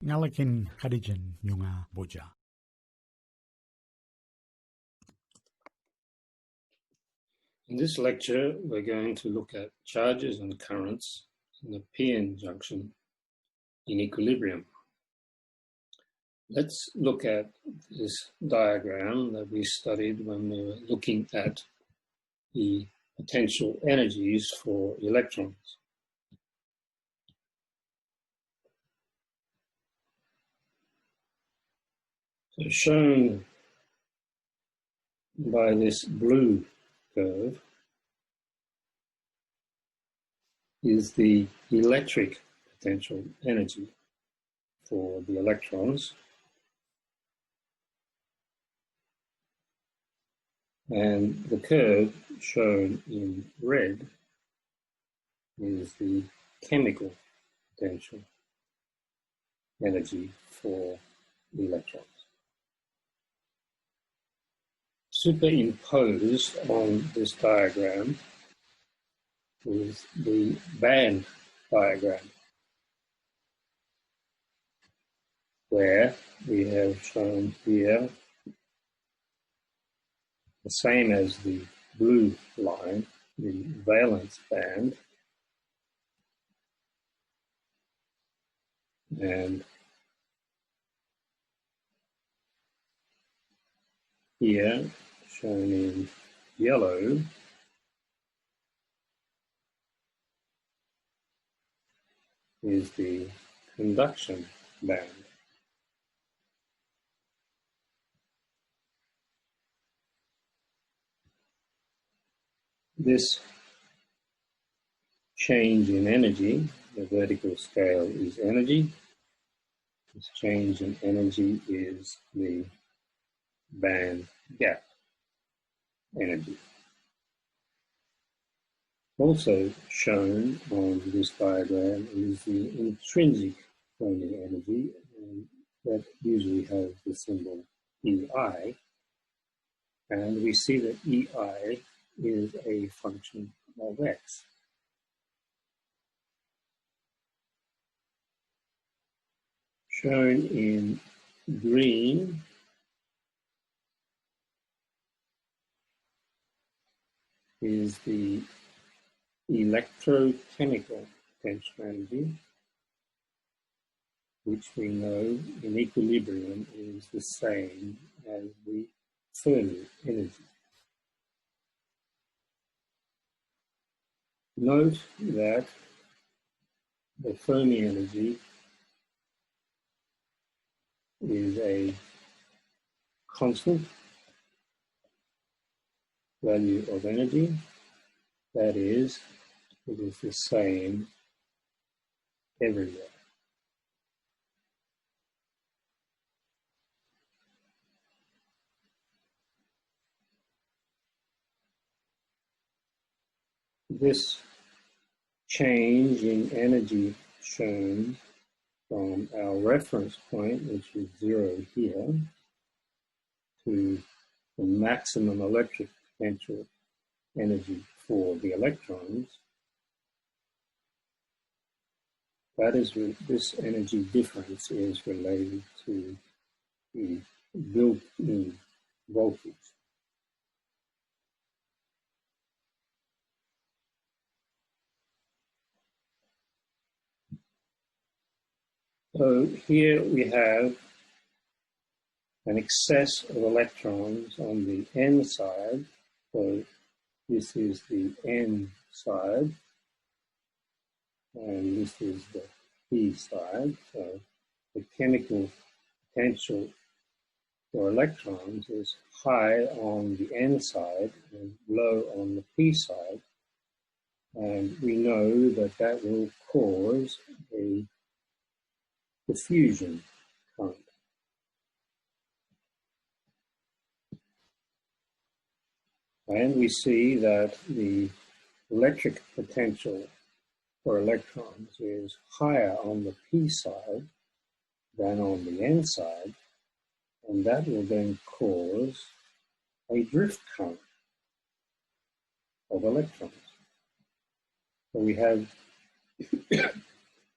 Ngalakin Khadijan Nyunga Boja. In this lecture, we're going to look at charges and currents in the p-n junction in equilibrium. Let's look at this diagram that we studied when we were looking at the potential energies for electrons. So shown by this blue curve is the electric potential energy for the electrons, and the curve shown in red is the chemical potential energy for the electrons. Superimposed on this diagram is the band diagram, where we have shown here the same as the blue line, the valence band, and here shown in yellow is the conduction band. This change in energy, the vertical scale is energy. This change in energy is the band gap energy. Also shown on this diagram is the intrinsic Fermi energy, and that usually has the symbol EI, and we see that EI is a function of X. Shown in green is the electrochemical potential energy, which we know in equilibrium is the same as the Fermi energy. Note that the Fermi energy is a constant value of energy. That is, it is the same everywhere. This change in energy shown from our reference point, which is 0 here, to the maximum electric potential energy for the electrons, this energy difference is related to the built-in voltage. So here we have an excess of electrons on the N side. So this is the N side, and this is the P side. So the chemical potential for electrons is high on the N side and low on the P side. And we know that that will cause a diffusion current. And we see that the electric potential for electrons is higher on the P side than on the N side, and that will then cause a drift current of electrons. So we have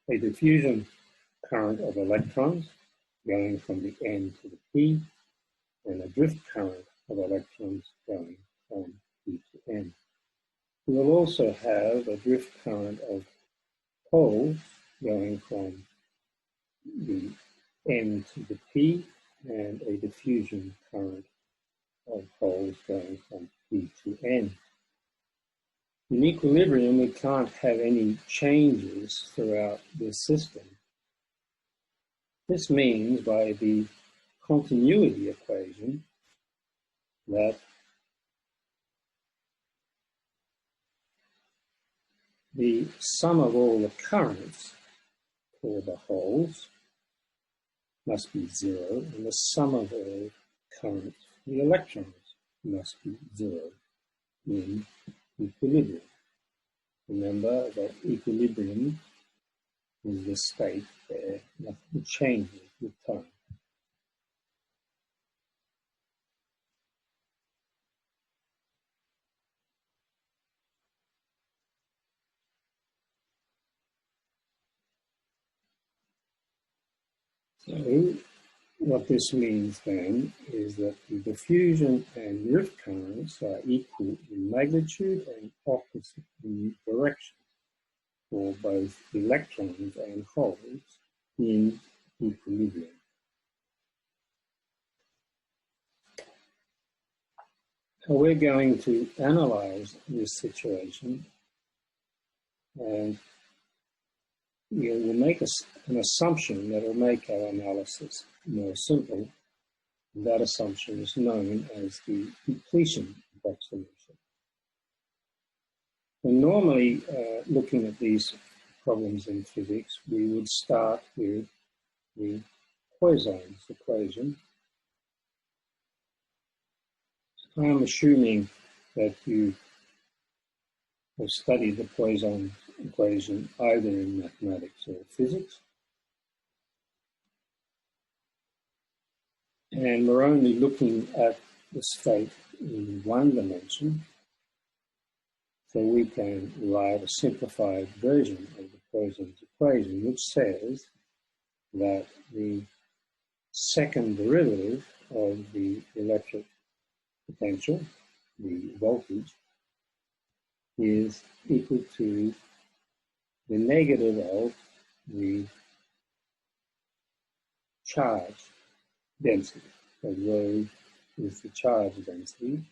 a diffusion current of electrons going from the N to the P, and a drift current of electrons going from P to N. We will also have a drift current of holes going from the N to the P, and a diffusion current of holes going from P to N. In equilibrium, we can't have any changes throughout this system. This means by the continuity equation that the sum of all the currents for the holes must be zero, and the sum of all currents for the electrons must be zero in equilibrium. Remember that equilibrium is the state where nothing changes with time. So what this means then is that the diffusion and drift currents are equal in magnitude and opposite in direction for both electrons and holes in equilibrium. So we're going to analyze this situation, and we'll make an assumption that will make our analysis more simple. That assumption is known as the depletion approximation. And normally, looking at these problems in physics, we would start with the Poisson's equation. I'm assuming that you have studied the Poisson equation either in mathematics or physics. And we're only looking at the state in one dimension, so we can write a simplified version of the Poisson's equation, which says that the second derivative of the electric potential, the voltage, is equal to the negative of the charge density. So rho is the charge density,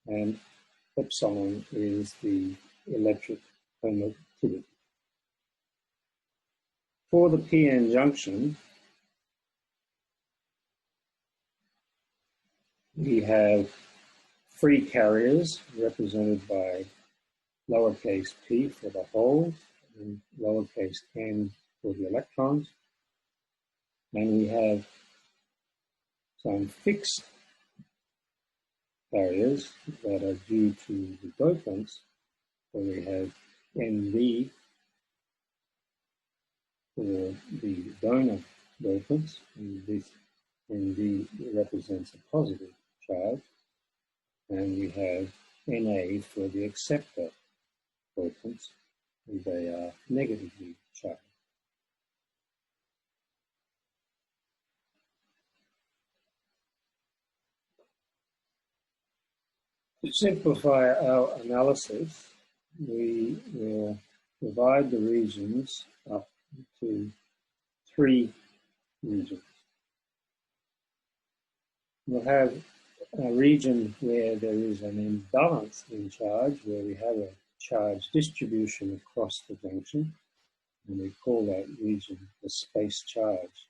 and epsilon is the electric permittivity. For the p-n junction, we have free carriers represented by lowercase p for the holes and lowercase n for the electrons. And we have some fixed carriers that are due to the dopants. So we have NV for the donor dopants, and this NV represents a positive charge. And we have Na for the acceptor dopants, and they are negatively charged. To simplify our analysis, we will divide the regions up into three regions. We'll have a region where there is an imbalance in charge, where we have a charge distribution across the junction, and we call that region the space charge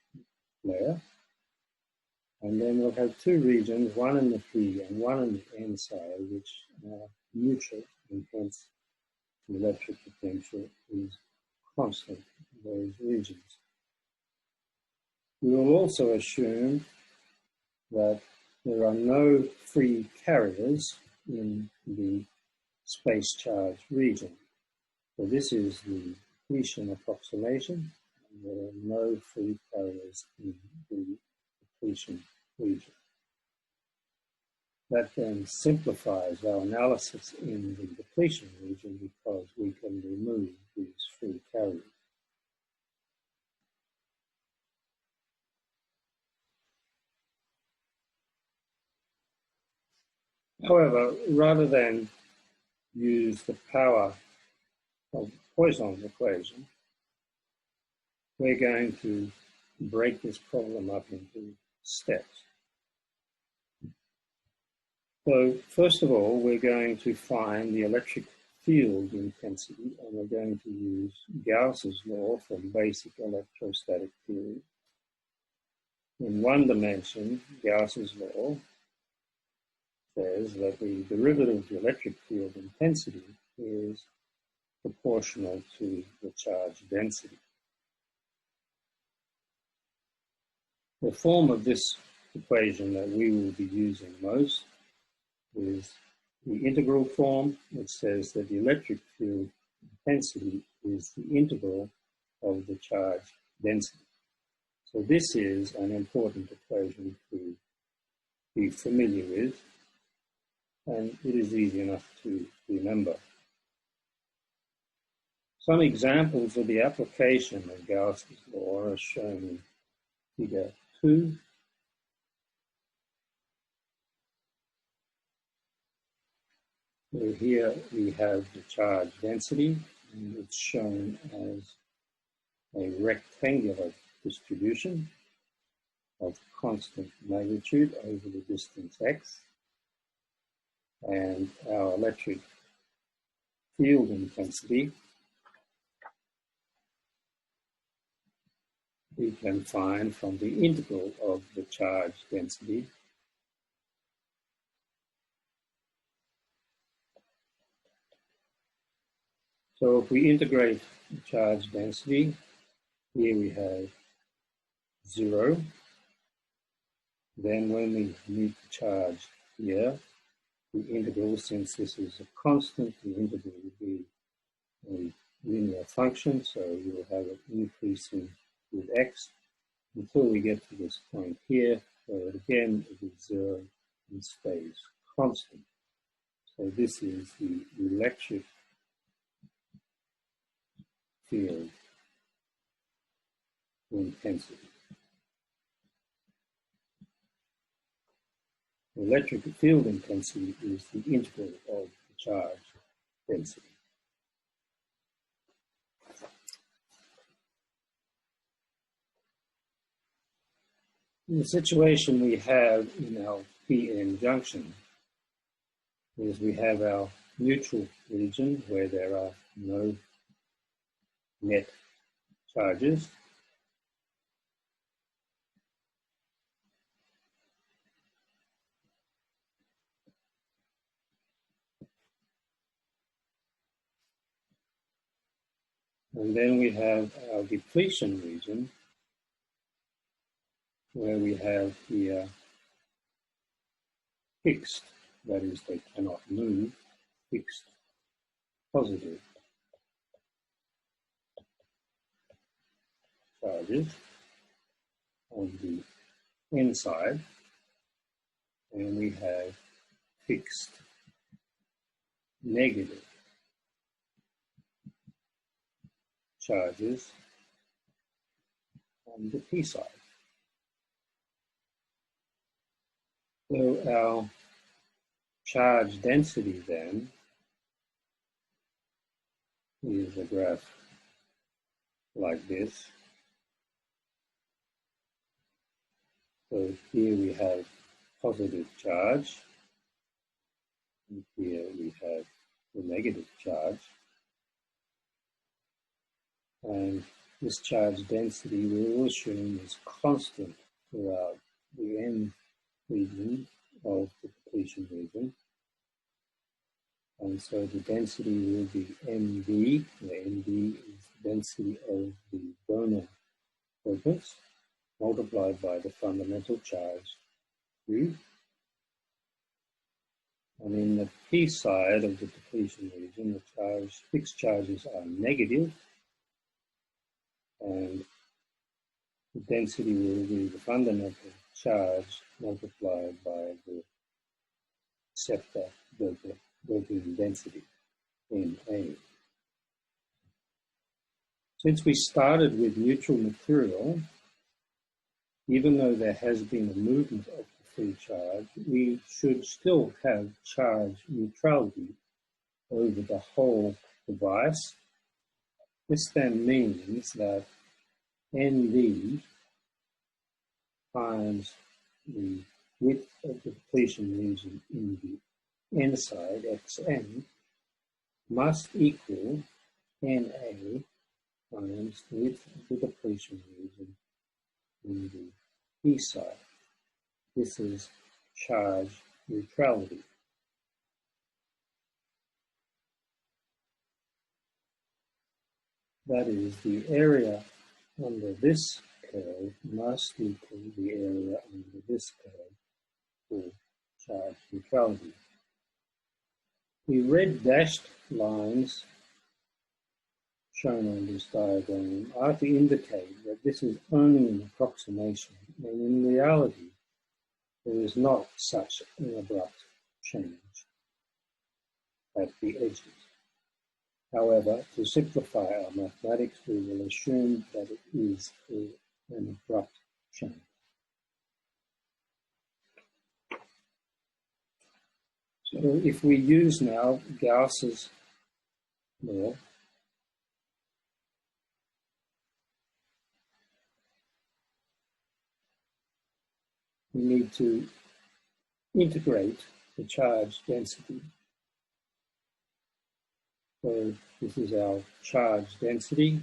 layer. And then we'll have two regions, one in the P and one in the N side, which are neutral, and hence the electric potential is constant in those regions. We will also assume that there are no free carriers in the space charge region. So this is the depletion approximation, and there are no free carriers in the depletion region. That then simplifies our analysis in the depletion region because we can remove these free carriers. However, rather than use the power of Poisson's equation, we're going to break this problem up into steps. So first of all, we're going to find the electric field intensity, and we're going to use Gauss's law from basic electrostatic theory. In one dimension, Gauss's law says that the derivative of the electric field intensity is proportional to the charge density. The form of this equation that we will be using most is the integral form, which says that the electric field intensity is the integral of the charge density. So this is an important equation to be familiar with, and it is easy enough to remember. Some examples of the application of Gauss's law are shown in Figure 2. So here we have the charge density, and it's shown as a rectangular distribution of constant magnitude over the distance x. And our electric field intensity we can find from the integral of the charge density So if we integrate the charge density, here we have 0. Then when we meet the charge here, the integral, since this is a constant, the integral will be a linear function, so you will have it increasing with x until we get to this point here, where again it is 0 and stays constant. So this is the electric field intensity. The electric field intensity is the integral of the charge density. The situation we have in our p-n junction is we have our neutral region where there are no net charges. And then we have our depletion region where we have here fixed, that is, they cannot move, fixed positive charges on the inside, and we have fixed negative charges on the p side. So our charge density then is a graph like this. So here we have positive charge, and here we have the negative charge. And this charge density we will assume is constant throughout the n region of the depletion region. And so the density will be mv, where mv is the density of the donor focus, multiplied by the fundamental charge Q. And in the p side of the depletion region, the fixed charges are negative, and the density will be the fundamental charge multiplied by the receptor doping density in A. Since we started with neutral material, even though there has been a movement of the free charge, we should still have charge neutrality over the whole device. This then means that NV times the width of the depletion region in the N side, Xn, must equal Na times the width of the depletion region in the P side. This is charge neutrality. That is, the area under this curve must equal the area under this curve for charge neutrality. The red dashed lines shown on this diagram are to indicate that this is only an approximation, and in reality there is not such an abrupt change at the edges. However, to simplify our mathematics, we will assume that it is an abrupt change. So if we use now Gauss's law, we need to integrate the charge density. So this is our charge density.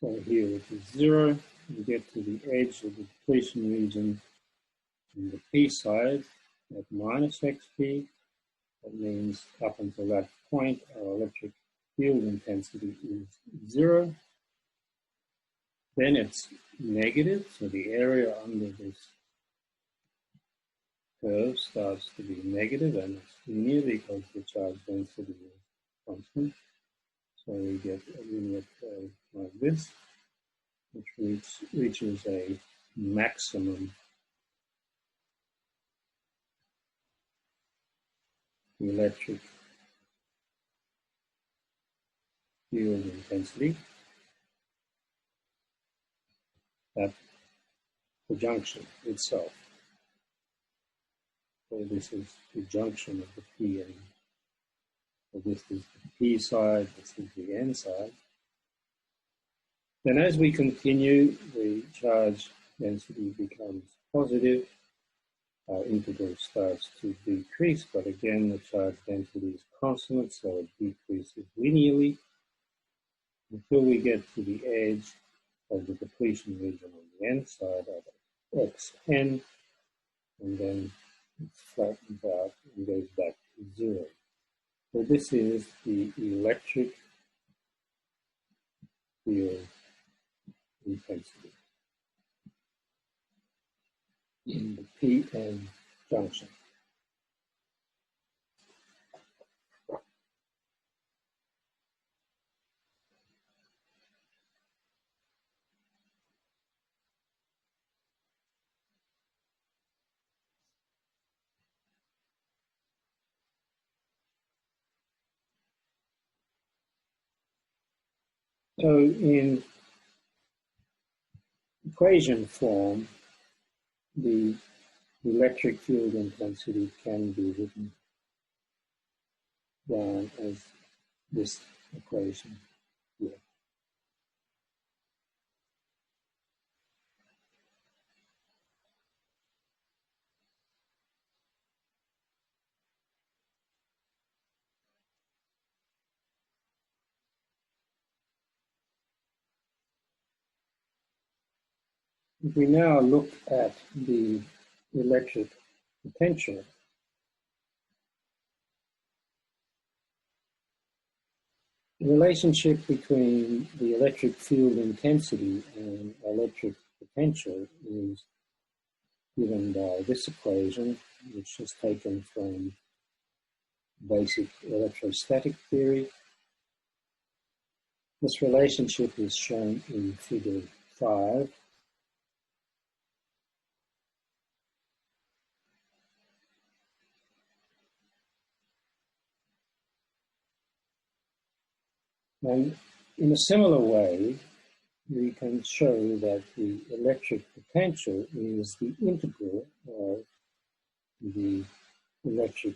So here it is 0. We get to the edge of the depletion region in the P side at minus xp. That means up until that point, our electric field intensity is 0. Then it's negative, so the area under this curve starts to be negative, and it's linear because the charge density is constant. So we get a linear curve like this, which reaches a maximum electric field intensity at the junction itself. So this is the junction of the P and so this is the P side, this is the N side. Then as we continue, the charge density becomes positive. Our integral starts to decrease, but again, the charge density is constant, so it decreases linearly until we get to the edge of the depletion region on the N side at Xn, and then it flattens out and goes back to 0. So this is the electric field intensity in the PN junction. So in equation form, the electric field intensity can be written down as this equation here. If we now look at the electric potential, the relationship between the electric field intensity and electric potential is given by this equation, which is taken from basic electrostatic theory. This relationship is shown in figure 5. And In a similar way, we can show that the electric potential is the integral of the electric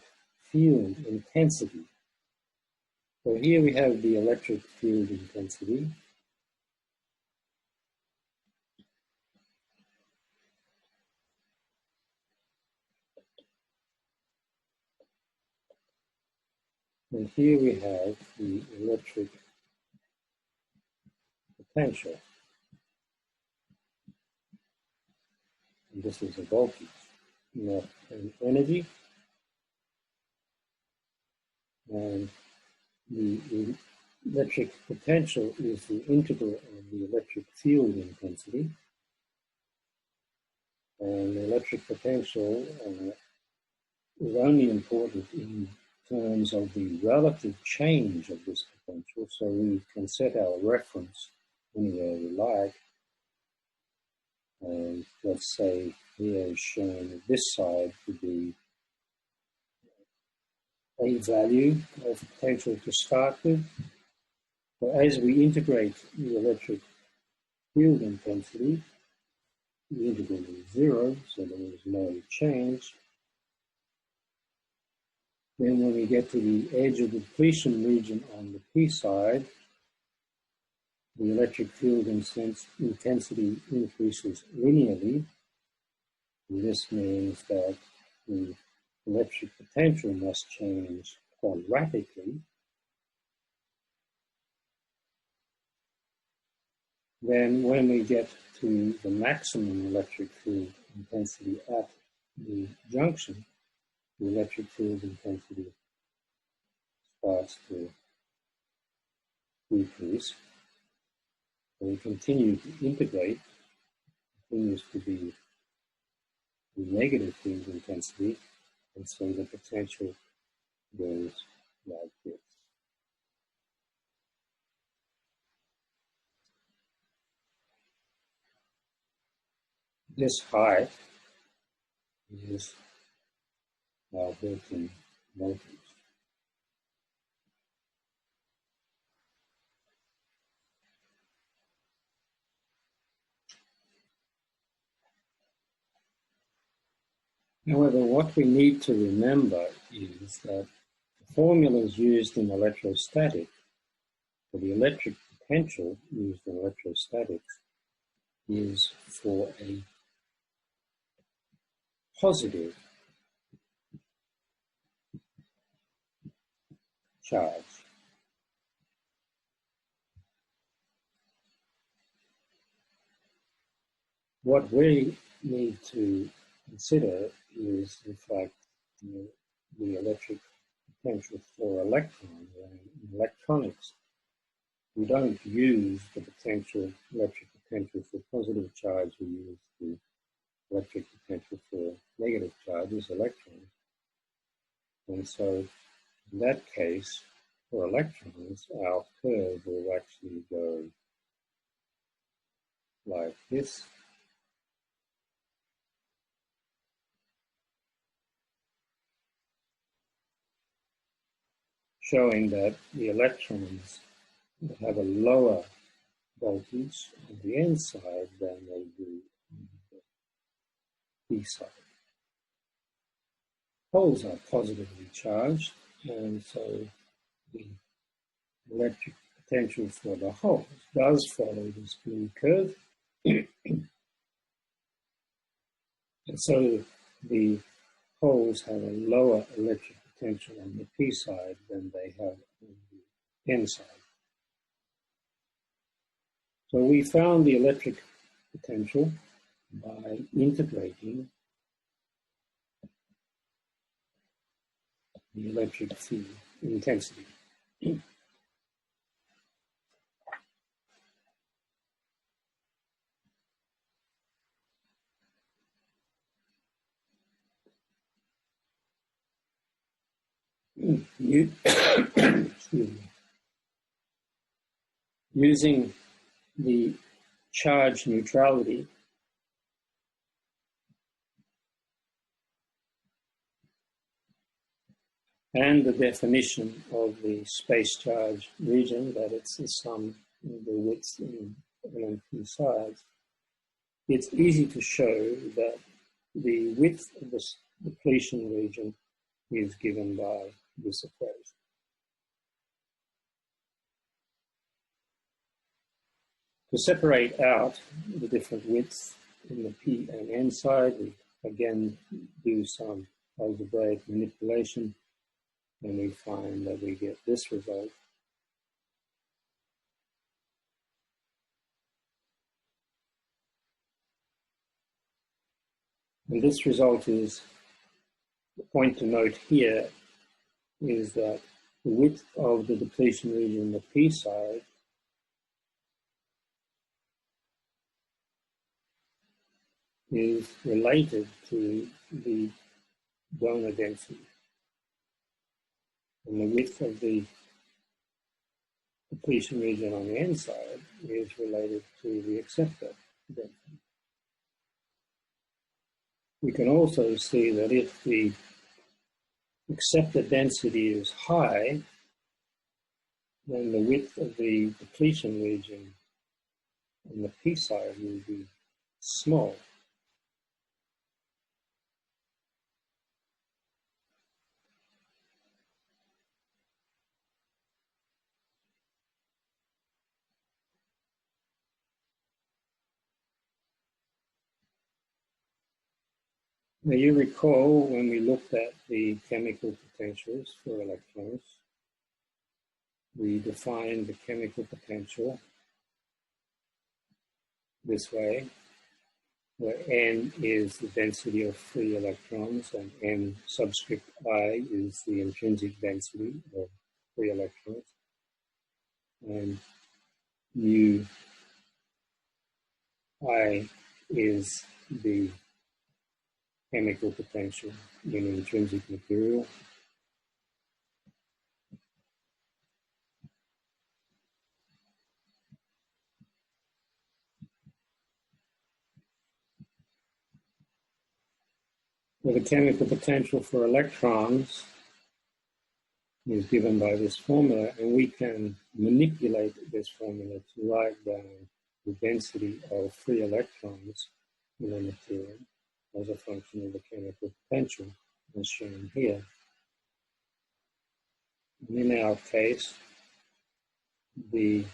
field intensity. So here we have the electric field intensity. And here we have the electric potential. And this is a voltage, not an energy. And the electric potential is the integral of the electric field intensity. And the electric potential is only important in terms of the relative change of this potential. So we can set our reference anywhere we like. And let's say here is shown this side to be a value of potential to start with. So as we integrate the electric field intensity, the integral is 0, so there is no change. Then when we get to the edge of the depletion region on the P side, the electric field intensity increases linearly. And this means that the electric potential must change quadratically. Then when we get to the maximum electric field intensity at the junction, the electric field intensity starts to decrease. We continue to integrate, continues to be the negative field intensity, and so the potential goes like this. This height is our built-in voltage. However, what we need to remember is that the formulas used in electrostatics, for the electric potential used in electrostatics, is for a positive charge. What we need to consider is, in fact, the electric potential for electrons. In electronics, we don't use the electric potential for positive charge, we use the electric potential for negative charges, electrons. And so in that case, for electrons, our curve will actually go like this. Showing that the electrons have a lower voltage on the N side than they do on the P side. Holes are positively charged, and so the electric potential for the holes does follow this blue curve. And so the holes have a lower electric potential on the P side than they have on the N side. So we found the electric potential by integrating the electric field intensity. Using the charge neutrality, and the definition of the space charge region, that it's the sum the widths in LNP sides, it's easy to show that the width of the depletion region is given by this equation. To separate out the different widths in the P and N side, we again do some algebraic manipulation, and we find that we get this result. And this result is, the point to note here is that the width of the depletion region in the P side is related to the donor density. And the width of the depletion region on the N side is related to the acceptor density. We can also see that if the acceptor density is high, then the width of the depletion region on the P side will be small. Now you recall when we looked at the chemical potentials for electrons, we defined the chemical potential this way, where N is the density of free electrons and N subscript I is the intrinsic density of free electrons, and U I is the chemical potential in intrinsic material. Well, the chemical potential for electrons is given by this formula, and we can manipulate this formula to write down the density of free electrons in a material as a function of the chemical potential, as shown here. And in our case, the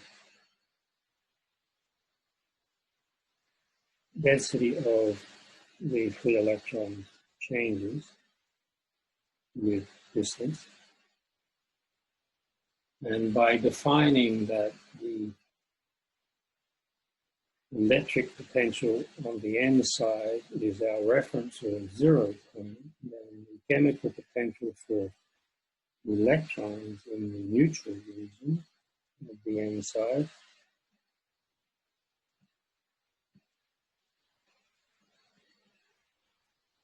density of the free electrons changes with distance. And by defining that the electric potential on the N side is our reference or 0 point, then the chemical potential for electrons in the neutral region of the N side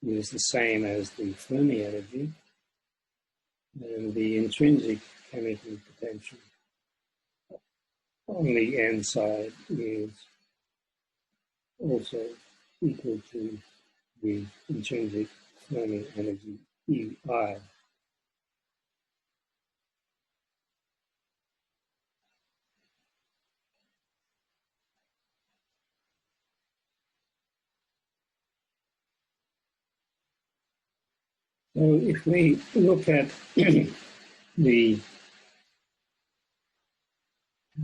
is the same as the Fermi energy, and the intrinsic chemical potential on the N side is also equal to the intrinsic Fermi energy EI. So if we look at the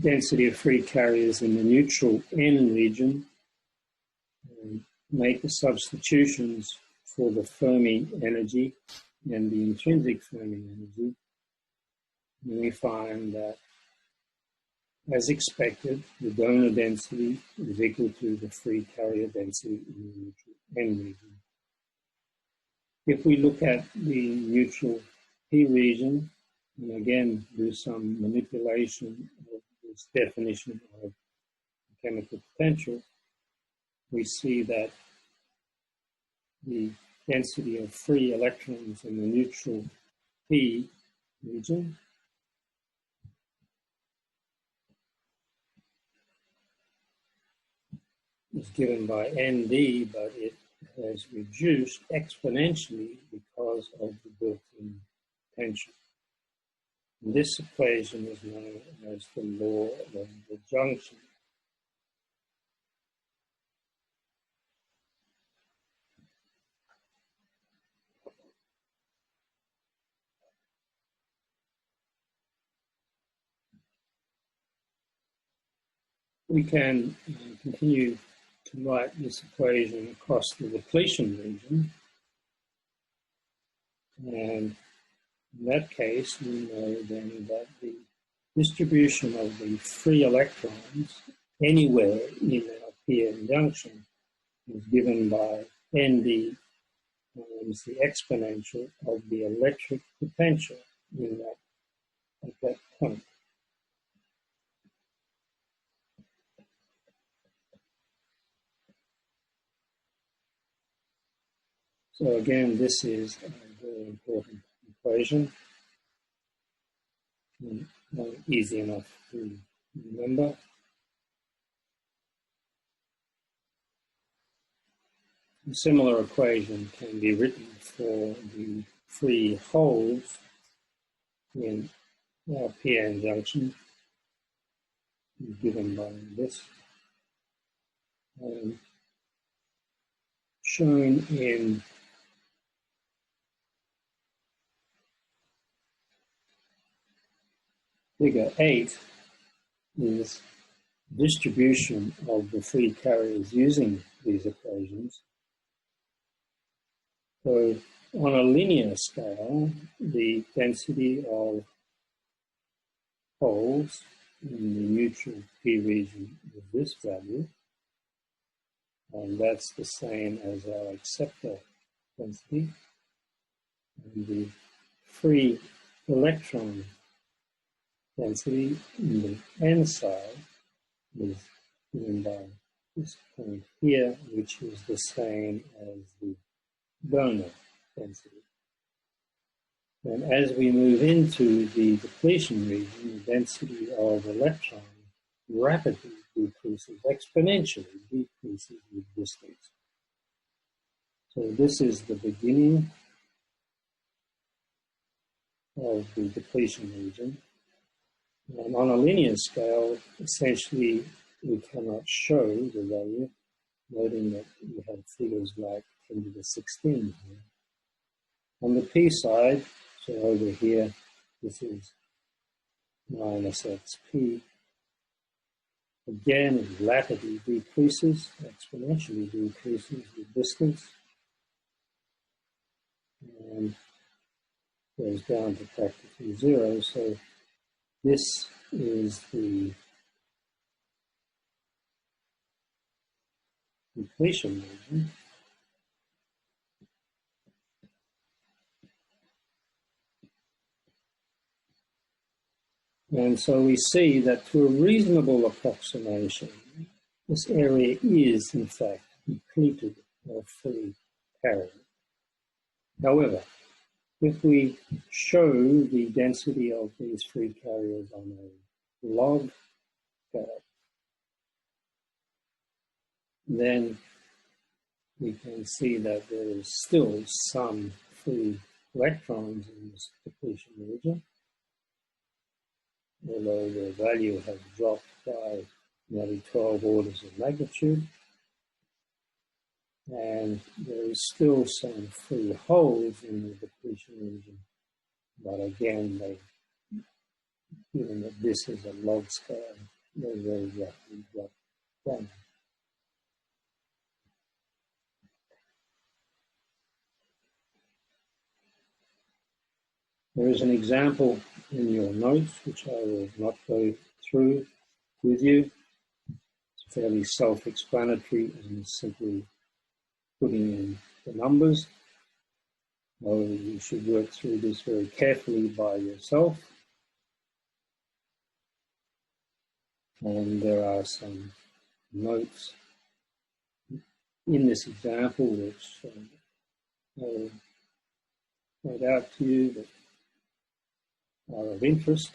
density of free carriers in the neutral N region, and make the substitutions for the Fermi energy and the intrinsic Fermi energy, and we find that, as expected, the donor density is equal to the free carrier density in the neutral N region. If we look at the neutral P region, and again do some manipulation of this definition of chemical potential, we see that the density of free electrons in the neutral P region is given by ND, but it has reduced exponentially because of the built-in potential. This equation is known as the law of the junction. We can continue to write this equation across the depletion region, and in that case we know then that the distribution of the free electrons anywhere in our p-n junction is given by ND times the exponential of the electric potential in at that point. So again, this is a very important equation, and easy enough to remember. A similar equation can be written for the free holes in our p-n junction, given by this, shown in Figure 8 is distribution of the free carriers using these equations. So on a linear scale, the density of holes in the neutral p region is this value, and that's the same as our acceptor density. And the free electron density in the n side is given by this point here, which is the same as the donor density. And as we move into the depletion region, the density of electrons rapidly decreases, exponentially decreases with distance. So this is the beginning of the depletion region. And on a linear scale, essentially, we cannot show the value, noting that we have figures like 10 to the 16 here. On the p side, so over here, this is minus xp. Again, it rapidly decreases, exponentially decreases with distance, and goes down to practically zero. So this is the depletion region. And so we see that to a reasonable approximation, this area is in fact depleted of free carrier. However, if we show the density of these free carriers on a log scale, then we can see that there is still some free electrons in this depletion region, although their value has dropped by nearly 12 orders of magnitude. And there is still some free holes in the depletion region, but again, given that this is a log scale, they very rapidly drop down. There is an example in your notes, which I will not go through with you. It's fairly self-explanatory and simply putting in the numbers. You should work through this very carefully by yourself. And there are some notes in this example which I'll point out to you that are of interest.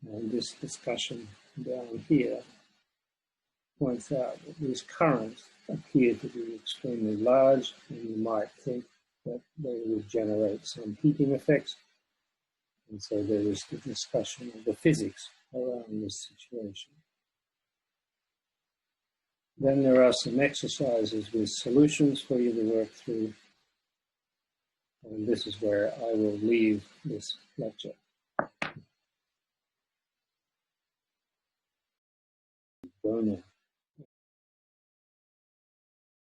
And this discussion down here points out that these currents appear to be extremely large, and you might think that they would generate some heating effects. And so there is the discussion of the physics around this situation. Then there are some exercises with solutions for you to work through. And this is where I will leave this lecture. Go now.